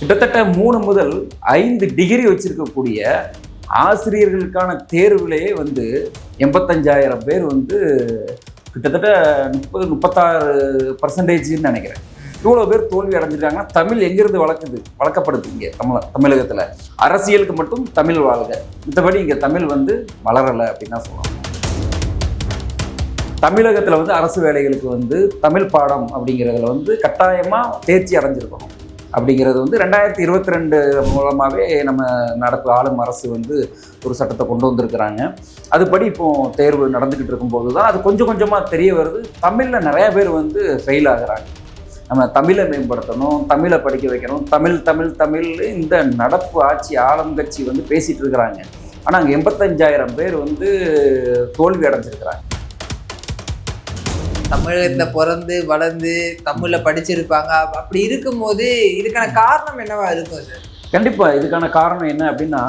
கிட்டத்தட்ட 3 முதல் 5 டிகிரி வச்சிருக்கக்கூடிய ஆசிரியர்களுக்கான தேர்வுலேயே 85,000 பேர் கிட்டத்தட்ட 36% நினைக்கிறேன். இவ்வளோ பேர் தோல்வி அடைஞ்சிருக்காங்கன்னா தமிழ் எங்கிருந்து வளர்க்கப்படுது இங்கே தமிழகத்தில்? அரசியலுக்கு மட்டும் தமிழ் வாழ்க, மற்றபடி இங்கே தமிழ் வளரலை அப்படின்னு தான் சொல்லலாம். தமிழகத்தில் அரசு வேலைகளுக்கு தமிழ் பாடம் அப்படிங்கிறதுல கட்டாயமாக தேர்ச்சி அடைஞ்சிருக்கணும் அப்படிங்கிறது 2022 மூலமாகவே நம்ம நடப்பு ஆளும் அரசு ஒரு சட்டத்தை கொண்டு வந்திருக்கிறாங்க. அதுபடி இப்போது தேர்வு நடந்துக்கிட்டு இருக்கும்போது தான் அது கொஞ்சம் கொஞ்சமாக தெரிய வருது. தமிழில் நிறையா பேர் ஃபெயில் ஆகுறாங்க. நம்ம தமிழை மேம்படுத்தணும், தமிழை படிக்க வைக்கணும், தமிழ் தமிழ் தமிழ் இந்த நடப்பு ஆட்சி ஆளுங்கட்சி பேசிகிட்டு இருக்கிறாங்க. ஆனால் அங்கே 85,000 பேர் தோல்வி அடைஞ்சிருக்கிறாங்க. தமிழகத்தில் பிறந்து வளர்ந்து தமிழில் படிச்சிருப்பாங்க. அப்படி இருக்கும்போது இதுக்கான காரணம் என்னவா இருக்கும் சார்? கண்டிப்பாக இதுக்கான காரணம் என்ன அப்படின்னா,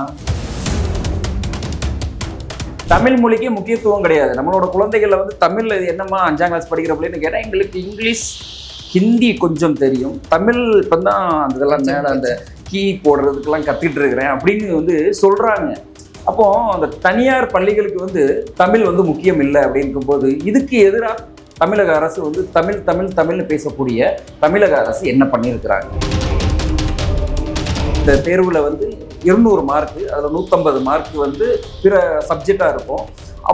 தமிழ் மொழிக்கே முக்கியத்துவம் கிடையாது. நம்மளோட குழந்தைகளில் தமிழில் இது என்னம்மா 5ஆம் கிளாஸ் படிக்கிற பிள்ளைன்னு கேட்டால் எங்களுக்கு இங்கிலீஷ் ஹிந்தி கொஞ்சம் தெரியும், தமிழ் இப்போ தான் அந்த இதெல்லாம் மேலே அந்த கீ போடுறதுக்கெல்லாம் கற்றுக்கிட்டு இருக்கிறேன் அப்படின்னு சொல்கிறாங்க. அப்போது அந்த தனியார் பள்ளிகளுக்கு தமிழ் முக்கியம் இல்லை அப்படிங்கும்போது இதுக்கு எதிராக தமிழக அரசு தமிழ் தமிழ் தமிழ்னு பேசக்கூடிய தமிழக அரசு என்ன பண்ணியிருக்கிறாங்க? இந்த தேர்வில் 200 மார்க்கு, அதில் 150 மார்க்கு பிற சப்ஜெக்டாக இருக்கும்,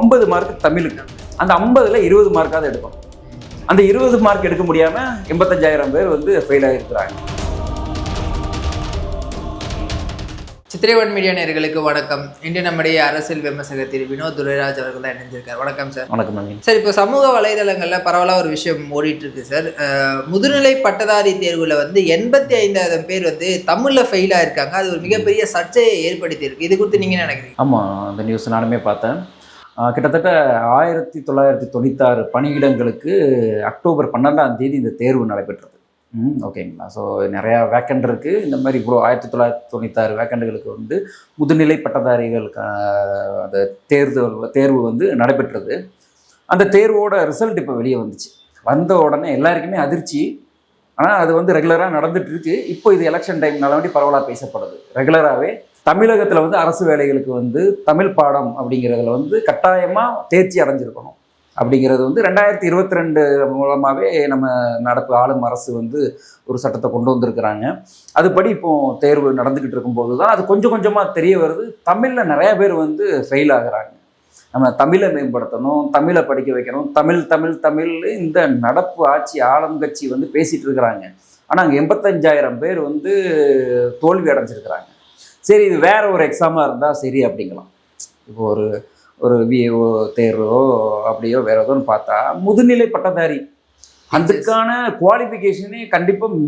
50 மார்க்கு தமிழுக்கு. அந்த 50ல் 20 மார்க்காவது எடுக்கணும். அந்த 20 மார்க் எடுக்க முடியாமல் 85,000 பேர் ஃபெயில் ஆகியிருக்கிறாங்க. சித்திரைவன் மீடியா நேயர்களுக்கு வணக்கம். இன்று நம்முடைய அரசியல் விமர்சகத்தில் வினோத் துரைராஜ் அவர்கள் தான் இணைஞ்சிருக்கார். வணக்கம் சார். வணக்கம் சார். இப்போ சமூக வலைதளங்களில் பரவலாக ஒரு விஷயம் ஓடிட்டு இருக்கு சார். முதுநிலை பட்டதாரி தேர்வில் 85,000 பேர் தமிழில் ஃபெயில் ஆயிருக்காங்க. அது ஒரு மிகப்பெரிய சர்ச்சையை ஏற்படுத்தி இருக்கு. இது குறித்து நீங்கள் நினைக்கிறீங்க? ஆமாம், அந்த நியூஸ் நானுமே பார்த்தேன். கிட்டத்தட்ட 1996 பணியிடங்களுக்கு அக்டோபர் 12ஆம் தேதி இந்த தேர்வு நடைபெற்றது. ஓகேங்களா? ஸோ நிறையா வேக்கண்ட் இருக்குது. இந்த மாதிரி இவ்வளோ 1996 வேக்கண்டுகளுக்கு முதுநிலை பட்டதாரிகளுக்கு அந்த தேர்வு நடைபெற்றது. அந்த தேர்வோட ரிசல்ட் இப்போ வெளியே வந்துச்சு. வந்த உடனே எல்லாருக்குமே அதிர்ச்சி. ஆனால் அது ரெகுலராக நடந்துட்டு இருக்கு. இப்போ இது எலெக்ஷன் டைம்னால பரவலாக பேசப்படுது. ரெகுலராகவே தமிழகத்தில் அரசு வேலைகளுக்கு தமிழ் பாடம் அப்படிங்கிறதுல கட்டாயமாக தேர்ச்சி அடைஞ்சிருக்கணும் அப்படிங்கிறது 2022 மூலமாகவே நம்ம நடப்பு ஆளும் அரசு ஒரு சட்டத்தை கொண்டு வந்திருக்கிறாங்க. அதுபடி இப்போது தேர்வு நடந்துக்கிட்டு இருக்கும்போது தான் அது கொஞ்சம் கொஞ்சமாக தெரிய வருது. தமிழில் நிறையா பேர் ஃபெயில் ஆகுறாங்க. நம்ம தமிழை மேம்படுத்தணும், தமிழை படிக்க வைக்கணும், தமிழ் தமிழ் தமிழ் இந்த நடப்பு ஆட்சி ஆளுங்கட்சி பேசிகிட்டு இருக்கிறாங்க. ஆனால் அங்கே 85,000 பேர் தோல்வி அடைஞ்சிருக்கிறாங்க. சரி, இது வேற ஒரு எக்ஸாமாக இருந்தால் சரி அப்படிங்கலாம். இப்போ ஒரு விஏஓ தேர்வோ அப்படியோ வேற ஏதோன்னு பார்த்தா முதுநிலை பட்டதாரி அதுக்கான குவாலிஃபிகேஷனே கண்டிப்பாக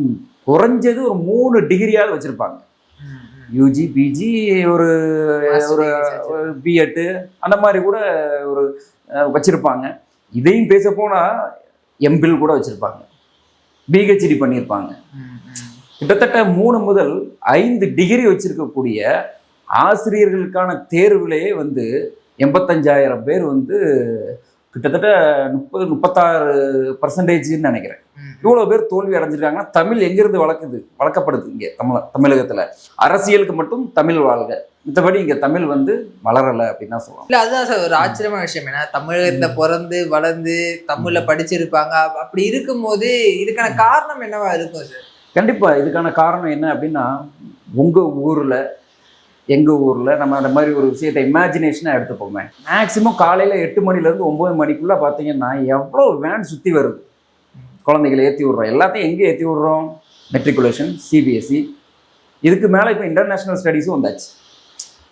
குறைஞ்சது ஒரு 3 டிகிரியாவது வச்சுருப்பாங்க. யூஜி, பிஜி, ஒரு பிஎட்டு அந்த மாதிரி கூட ஒரு வச்சுருப்பாங்க. இதையும் பேச போனால் எம்பில் கூட வச்சுருப்பாங்க, பிஹெச்டி பண்ணியிருப்பாங்க. கிட்டத்தட்ட 3 முதல் 5 டிகிரி வச்சிருக்கக்கூடிய ஆசிரியர்களுக்கான தேர்வுலேயே 85,000 பேர் கிட்டத்தட்ட 36% நினைக்கிறேன். இவ்வளோ பேர் தோல்வி அடைஞ்சிருக்காங்கன்னா தமிழ் எங்கிருந்து வளர்க்கப்படுது இங்கே தமிழகத்தில்? அரசியலுக்கு மட்டும் தமிழ் வாழ்க, மற்றபடி இங்கே தமிழ் வளரலை அப்படின்னு தான் சொல்லலாம். இல்லை, அதுதான் சார் ஒரு ஆச்சரியமான விஷயம். ஏன்னா தமிழகத்தில் பிறந்து வளர்ந்து தமிழில் படிச்சிருப்பாங்க. அப்படி இருக்கும்போது இதுக்கான காரணம் என்னவா இருக்கும் சார்? கண்டிப்பாக இதுக்கான காரணம் என்ன அப்படின்னா, உங்கள் ஊரில் எங்கள் ஊரில் நம்ம அந்த மாதிரி ஒரு விஷயத்தை இமேஜினேஷனாக எடுத்துப்போமே. மேக்ஸிமம் காலையில் 8 மணிலேருந்து 9 மணிக்குள்ளே பார்த்தீங்கன்னா எவ்வளோ வேன் சுற்றி வருது. குழந்தைகளை ஏற்றி விட்றோம். எல்லாத்தையும் எங்கே ஏற்றி விட்றோம்? மெட்ரிகுலேஷன், சிபிஎஸ்சி, இதுக்கு மேலே இப்போ இன்டர்நேஷ்னல் ஸ்டடீஸும் வந்தாச்சு.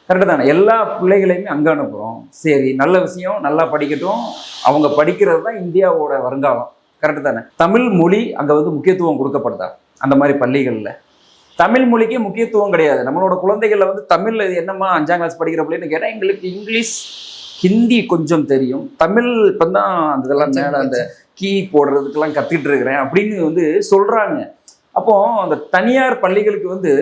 கரெக்டு தானே? எல்லா பிள்ளைகளையுமே அங்கே அனுப்புகிறோம். சரி, நல்ல விஷயம், நல்லா படிக்கட்டும். அவங்க படிக்கிறது தான் இந்தியாவோட வருங்காலம். கரெக்டு தானே? தமிழ் மொழி அங்கே முக்கியத்துவம் கொடுக்கப்படுதா? அந்த மாதிரி பள்ளிகளில் தமிழ் மொழிக்கே முக்கியத்துவம் கிடையாது. நம்மளோட குழந்தைகளில் தமிழில் இது என்னம்மா 5ஆம் கிளாஸ் படிக்கிற பிள்ளைன்னு கேட்டால் எங்களுக்கு இங்கிலீஷ் ஹிந்தி கொஞ்சம் தெரியும், தமிழ் இப்போ தான் அந்த இதெல்லாம் மேலே அந்த கீ போடுறதுக்கெல்லாம் கற்றுக்கிட்டு இருக்கிறேன் அப்படின்னு சொல்கிறாங்க. அப்போது அந்த தனியார் பள்ளிகளுக்கு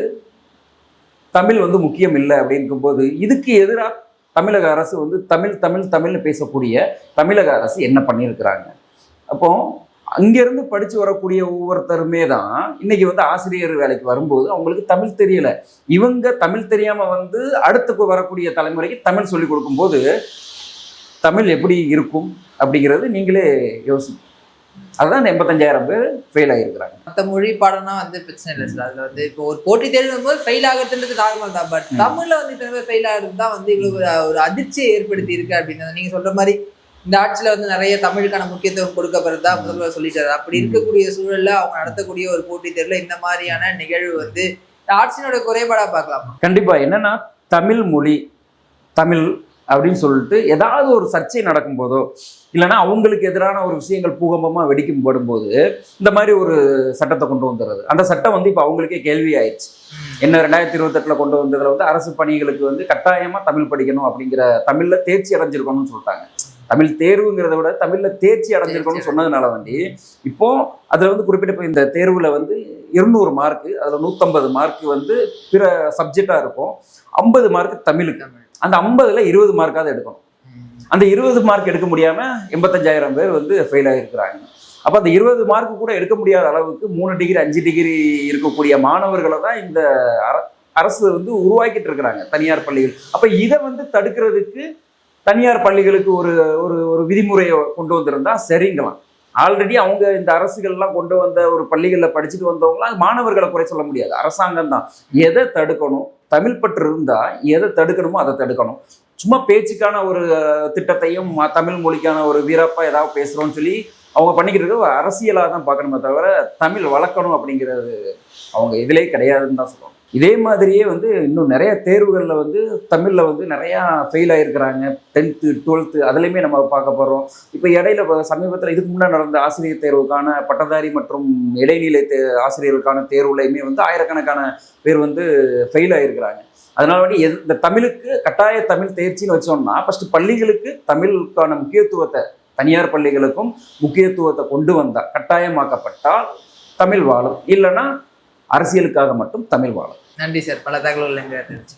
தமிழ் முக்கியம் இல்லை அப்படிங்கும்போது இதுக்கு எதிராக தமிழக அரசு தமிழ் தமிழ் தமிழ்னு பேசக்கூடிய தமிழக அரசு என்ன பண்ணியிருக்கிறாங்க? அப்போது அங்கேருந்து படித்து வரக்கூடிய ஒவ்வொருத்தருமே தான் இன்னைக்கு வந்து ஆசிரியர் வேலைக்கு வரும்போது அவங்களுக்கு தமிழ் தெரியல. இவங்க தமிழ் தெரியாமல் வந்து அடுத்து வரக்கூடிய தலைமுறைக்கு தமிழ் சொல்லிக் கொடுக்கும்போது தமிழ் எப்படி இருக்கும் அப்படிங்கிறது நீங்களே யோசிங்க. அதுதான் இந்த 85,000 பேர் ஃபெயில் ஆகியிருக்கிறாங்க. மற்ற மொழி பாடம்னா வந்து பிரச்சனை இல்லை சார். அதில் வந்து இப்போ ஒரு போட்டி தேர்வு போது ஃபெயில் ஆகிறதுன்றது நார்மல் தான். பட் தமிழில் வந்து இத்தனை பேர் ஃபெயில் ஆகிறது தான் வந்து இவ்வளோ ஒரு அதிர்ச்சியை ஏற்படுத்தி இருக்கு அப்படின்னு நீங்கள் சொல்கிற மாதிரி இந்த ஆட்சியில் வந்து நிறைய தமிழுக்கான முக்கியத்துவம் கொடுக்கப்படுறதா முதல்வர் சொல்லிட்டாரு. அப்படி இருக்கக்கூடிய சூழல்ல அவங்க நடத்தக்கூடிய ஒரு போட்டித் தேர்வுல இந்த மாதிரியான நிகழ்வு வந்து இந்த ஆட்சியினோட குறைபாடா பார்க்கலாம். கண்டிப்பா என்னன்னா தமிழ் மொழி தமிழ் அப்படின்னு சொல்லிட்டு ஏதாவது ஒரு சர்ச்சை நடக்கும்போதோ இல்லைன்னா அவங்களுக்கு எதிரான ஒரு விஷயங்கள் பூகம்பமாக வெடிக்கும் படும்போது இந்த மாதிரி ஒரு சட்டத்தை கொண்டு வந்துடுறது. அந்த சட்டம் வந்து இப்போ அவங்களுக்கே கேள்வி ஆயிடுச்சு. என்ன 2028 கொண்டு வந்ததுல வந்து அரசு பணிகளுக்கு வந்து கட்டாயமா தமிழ் படிக்கணும் அப்படிங்கிற, தமிழ்ல தேர்ச்சி அடைஞ்சிருக்கணும்னு சொல்லிட்டாங்க. தமிழ் தேர்வுங்கிறத விட தமிழ்ல தேர்ச்சி அடைஞ்சிருக்கணும்னு சொன்னதுனால வந்து இப்போ அதுல வந்து குறிப்பிட்ட இப்போ இந்த தேர்வுல வந்து 200 மார்க்கு, அதுல 150 மார்க் வந்து பிற சப்ஜெக்டா இருக்கும், 50 மார்க் தமிழுக்கு. அந்த 50ல் 20 மார்க்காவது எடுக்கணும். அந்த 20 மார்க் எடுக்க முடியாம 85,000 பேர் வந்து ஃபெயில் ஆகிருக்கிறாங்க. அப்போ அந்த 20 மார்க் கூட எடுக்க முடியாத அளவுக்கு 3 டிகிரி 5 டிகிரி இருக்கக்கூடிய மாணவர்களை தான் இந்த அரசு வந்து உருவாக்கிட்டு இருக்கிறாங்க தனியார் பள்ளிகள். அப்போ இதை வந்து தடுக்கிறதுக்கு தனியார் பள்ளிகளுக்கு ஒரு ஒரு ஒரு விதிமுறையை கொண்டு வந்திருந்தா சரிங்களாம். ஆல்ரெடி அவங்க இந்த அரசுகள்லாம் கொண்டு வந்த ஒரு பள்ளிகளில் படிச்சுட்டு வந்தவங்களாம் மாணவர்களை குறை சொல்ல முடியாது. அரசாங்கம் தான் எதை தடுக்கணும், தமிழ் பற்று இருந்தால் எதை தடுக்கணுமோ அதை தடுக்கணும். சும்மா பேச்சுக்கான ஒரு திட்டத்தையும் தமிழ் மொழிக்கான ஒரு வீரப்பா ஏதாவது பேசுகிறோன்னு சொல்லி அவங்க பண்ணிக்கிட்டு இருக்க அரசியலாக தான் பார்க்கணுமே தவிர தமிழ் வளர்க்கணும் அப்படிங்கிறது அவங்க இதிலே கிடையாதுன்னு தான் சொல்லுவாங்க. இதே மாதிரியே வந்து இன்னும் நிறைய தேர்வுகளில் வந்து தமிழில் வந்து நிறையா ஃபெயில் ஆகிருக்கிறாங்க. 10th 12th அதுலேயுமே நம்ம பார்க்க போகிறோம். இப்போ இடையில சமீபத்தில் இதுக்கு முன்னாடி நடந்த ஆசிரியர் தேர்வுக்கான பட்டதாரி மற்றும் இடைநிலை ஆசிரியர்களுக்கான தேர்வுலையுமே வந்து ஆயிரக்கணக்கான பேர் வந்து ஃபெயில் ஆகிருக்கிறாங்க. அதனால வந்து இந்த தமிழுக்கு கட்டாய தமிழ் தேர்ச்சின்னு வச்சோம்னா ஃபஸ்ட்டு பள்ளிகளுக்கு தமிழுக்கான முக்கியத்துவத்தை, தனியார் பள்ளிகளுக்கும் முக்கியத்துவத்தை கொண்டு வந்தால், கட்டாயமாக்கப்பட்டால் தமிழ் வாழும். இல்லைன்னா அரசியலுக்காக மட்டும் தமிழ் வாழும். நன்றி சார், பல தகவல்கள் எங்க தெரிஞ்சு.